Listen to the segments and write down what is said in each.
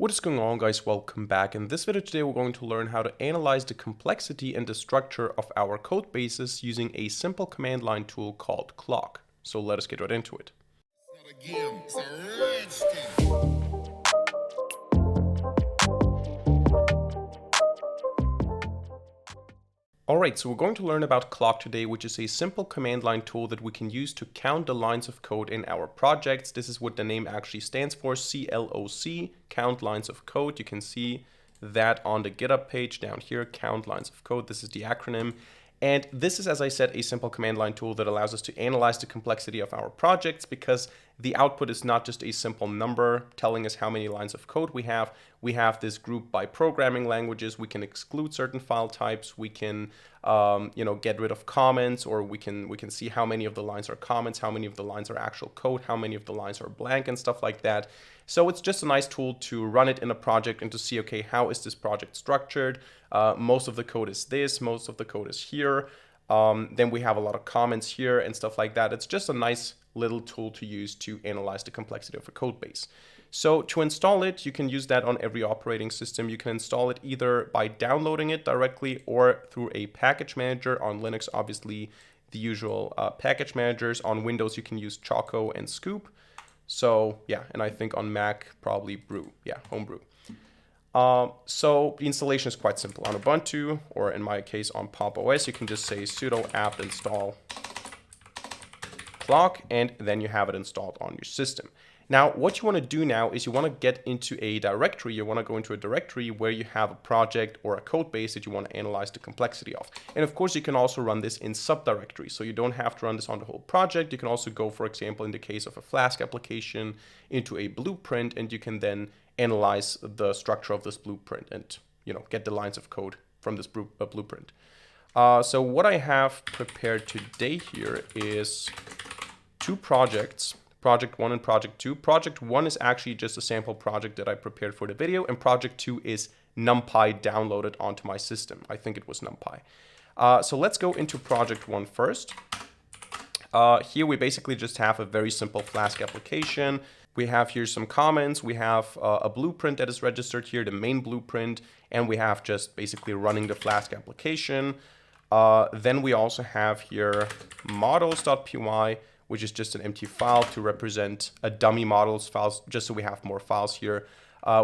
What is going on, guys? Welcome back. In this video today we're going to learn how to analyze the complexity and the structure of our code bases using a simple command line tool called cloc. So let us get right into it. Alright, so we're going to learn about cloc today, which is a simple command line tool that we can use to count the lines of code in our projects. This is what the name actually stands for, CLOC, count lines of code. You can see that on the GitHub page down here, count lines of code. This is the acronym. And this is, as I said, a simple command line tool that allows us to analyze the complexity of our projects, because the output is not just a simple number telling us how many lines of code we have. We have this group by programming languages. We can exclude certain file types. We can get rid of comments, or we can see how many of the lines are comments, how many of the lines are actual code, how many of the lines are blank, and stuff like that. So it's just a nice tool to run it in a project and to see, okay, how is this project structured? Most of the code is this, most of the code is here. Then we have a lot of comments here and stuff like that. It's just a nice little tool to use to analyze the complexity of a code base. So to install it, you can use that on every operating system. You can install it either by downloading it directly or through a package manager. On Linux, obviously, the usual package managers. On Windows, you can use Choco and Scoop. So yeah, and I think on Mac, probably Brew. Yeah, Homebrew. So the installation is quite simple. On Ubuntu, or in my case on Pop! OS, you can just say sudo apt install cloc, and then you have it installed on your system. Now, what you want to do now is you want to get into a directory. You want to go into a directory where you have a project or a code base that you want to analyze the complexity of. And of course, you can also run this in subdirectories. So you don't have to run this on the whole project. You can also go, for example, in the case of a Flask application, into a blueprint, and you can then analyze the structure of this blueprint and get the lines of code from this blueprint. So what I have prepared today here is two projects. Project 1 and Project 2. Project 1 is actually just a sample project that I prepared for the video, and Project 2 is NumPy downloaded onto my system. I think it was NumPy. So let's go into Project 1 first. Here we basically just have a very simple Flask application. We have here some comments. We have a blueprint that is registered here, the main blueprint, and we have just basically running the Flask application. Then we also have here models.py, which is just an empty file to represent a dummy models files, just so we have more files here.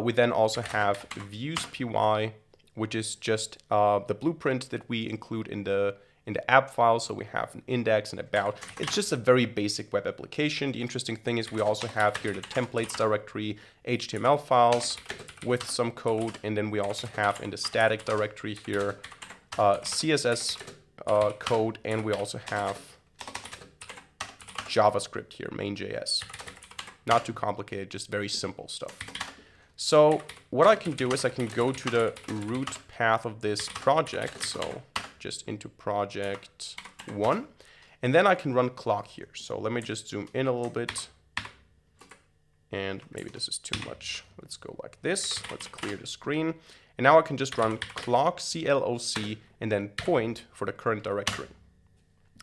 We then also have views.py, which is just the blueprint that we include in the app file. So we have an index and about. It's just a very basic web application. The interesting thing is we also have here the templates directory, HTML files with some code, and then we also have in the static directory here CSS code, and we also have JavaScript here, main.js. Not too complicated, just very simple stuff. So what I can do is I can go to the root path of this project, so just into project 1, and then I can run cloc here. So let me just zoom in a little bit, and maybe this is too much. Let's go like this. Let's clear the screen, and now I can just run cloc, CLOC, and then point for the current directory.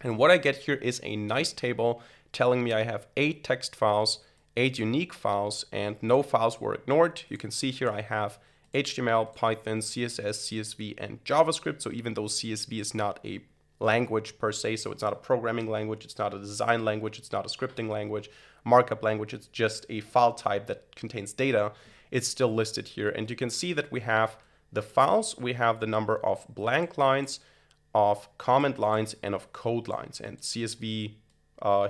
And what I get here is a nice table telling me I have 8 text files, 8 unique files, and no files were ignored. You can see here I have HTML, Python, CSS, CSV, and JavaScript. So even though CSV is not a language per se, so it's not a programming language, it's not a design language, it's not a scripting language, markup language, it's just a file type that contains data, it's still listed here. And you can see that we have the files, we have the number of blank lines, of comment lines, and of code lines. And CSV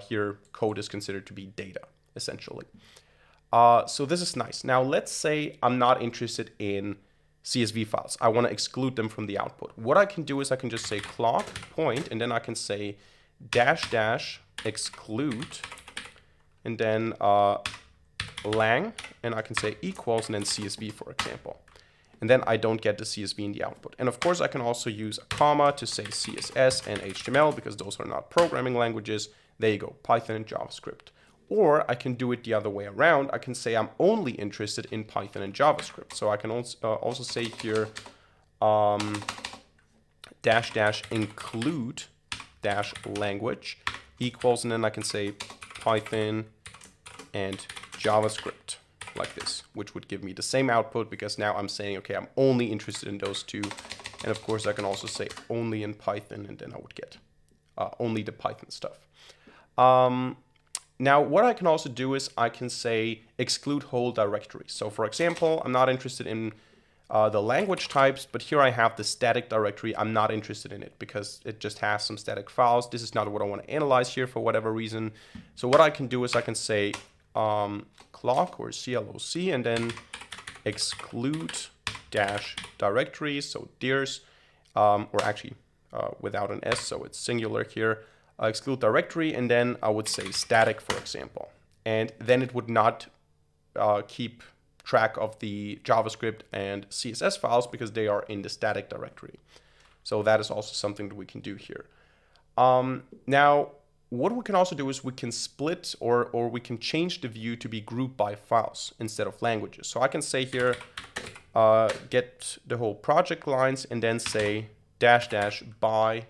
here, code is considered to be data, essentially. So this is nice. Now let's say I'm not interested in CSV files. I want to exclude them from the output. What I can do is I can just say cloc point, and then I can say -- exclude, and then lang, and I can say equals, and then CSV, for example. And then I don't get the CSV in the output. And of course, I can also use a comma to say CSS and HTML, because those are not programming languages. There you go, Python and JavaScript. Or I can do it the other way around. I can say I'm only interested in Python and JavaScript. So I can also say here -- include -language equals, and then I can say Python and JavaScript. like this, which would give me the same output because now I'm saying, okay, I'm only interested in those two. And of course, I can also say only in Python, and then I would get only the Python stuff. Now, what I can also do is I can say exclude whole directory. So for example, I'm not interested in the language types, but here I have the static directory. I'm not interested in it because it just has some static files. This is not what I want to analyze here for whatever reason. So what I can do is I can say cloc or cloc and then exclude dash directories, so dirs, or actually without an S, so it's singular here. Exclude directory, and then I would say static, for example. And then it would not keep track of the JavaScript and CSS files because they are in the static directory. So that is also something that we can do here. Now, what we can also do is we can split or we can change the view to be grouped by files instead of languages. So I can say here, get the whole project lines and then say dash dash by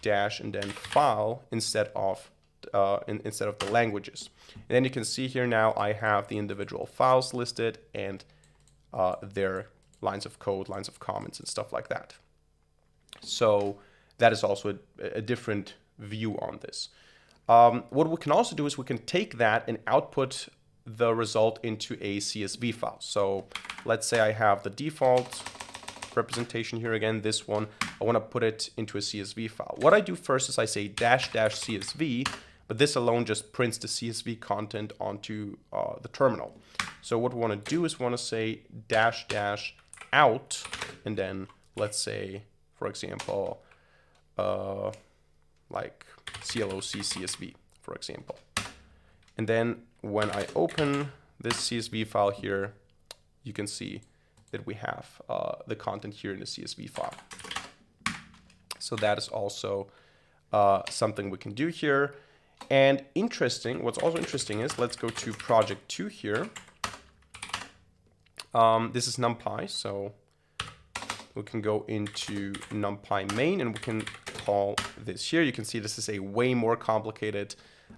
dash and then file instead of the languages. And then you can see here now I have the individual files listed and their lines of code, lines of comments and stuff like that. So that is also a different view on this. What we can also do is we can take that and output the result into a CSV file. So let's say I have the default representation here again, this one. I want to put it into a CSV file. What I do first is I say dash dash CSV, but this alone just prints the CSV content onto the terminal. So what we want to do is we want to say dash dash out, and then let's say, for example, like cloc CSV, for example. And then when I open this CSV file here, you can see that we have the content here in the CSV file. So that is also something we can do here. And interesting, what's also interesting is, let's go to project 2 here. This is NumPy, so we can go into NumPy main and we can call this here. You can see this is a way more complicated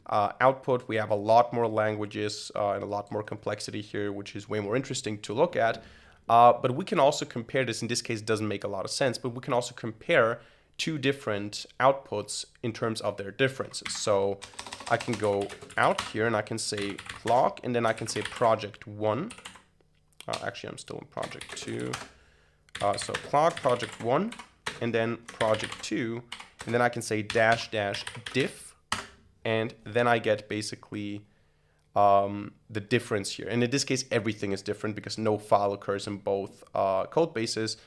output. We have a lot more languages and a lot more complexity here, which is way more interesting to look at. But we can also compare this. In this case, it doesn't make a lot of sense, but we can also compare two different outputs in terms of their differences. So I can go out here and I can say cloc, and then I can say project 1. Actually, I'm still in project 2. So cloc project 1, and then project 2, and then I can say dash dash diff, and then I get basically the difference here. And in this case, everything is different because no file occurs in both code bases.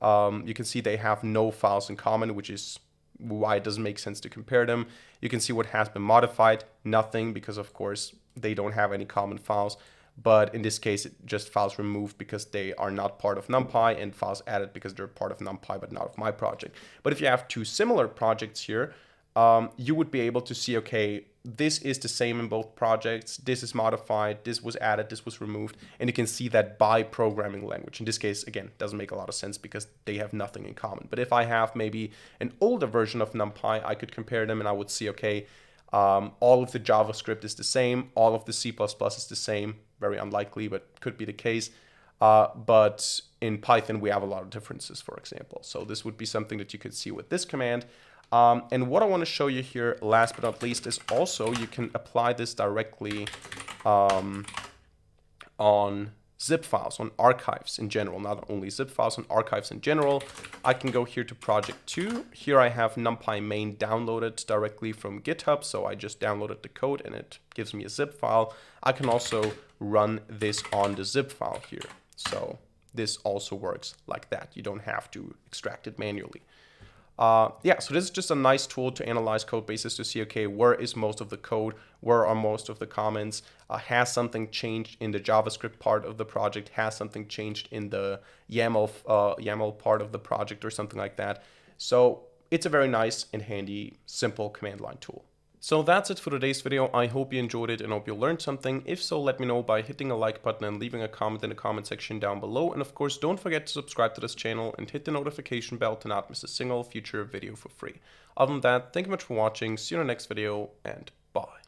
You can see they have no files in common, which is why it doesn't make sense to compare them. You can see what has been modified, nothing, because of course they don't have any common files. But in this case, it just files removed because they are not part of NumPy, and files added because they're part of NumPy but not of my project. But if you have two similar projects here, you would be able to see, okay, this is the same in both projects, this is modified, this was added, this was removed, and you can see that by programming language. In this case, again, doesn't make a lot of sense because they have nothing in common. But if I have maybe an older version of NumPy, I could compare them and I would see, okay, all of the JavaScript is the same, all of the C++ is the same, very unlikely, but could be the case. But in Python, we have a lot of differences, for example. So this would be something that you could see with this command. And what I want to show you here, last but not least, is also you can apply this directly on zip files, on archives in general, not only zip files, on archives in general. I can go here to project 2. Here I have NumPy main downloaded directly from GitHub. So I just downloaded the code and it gives me a zip file. I can also run this on the zip file here. So this also works like that. You don't have to extract it manually. Yeah, so this is just a nice tool to analyze code bases to see, okay, where is most of the code? Where are most of the comments? Has something changed in the JavaScript part of the project? Has something changed in the YAML part of the project or something like that? So it's a very nice and handy, simple command line tool. So that's it for today's video. I hope you enjoyed it and hope you learned something. If so, let me know by hitting a like button and leaving a comment in the comment section down below. And of course, don't forget to subscribe to this channel and hit the notification bell to not miss a single future video for free. Other than that, thank you much for watching. See you in the next video and bye.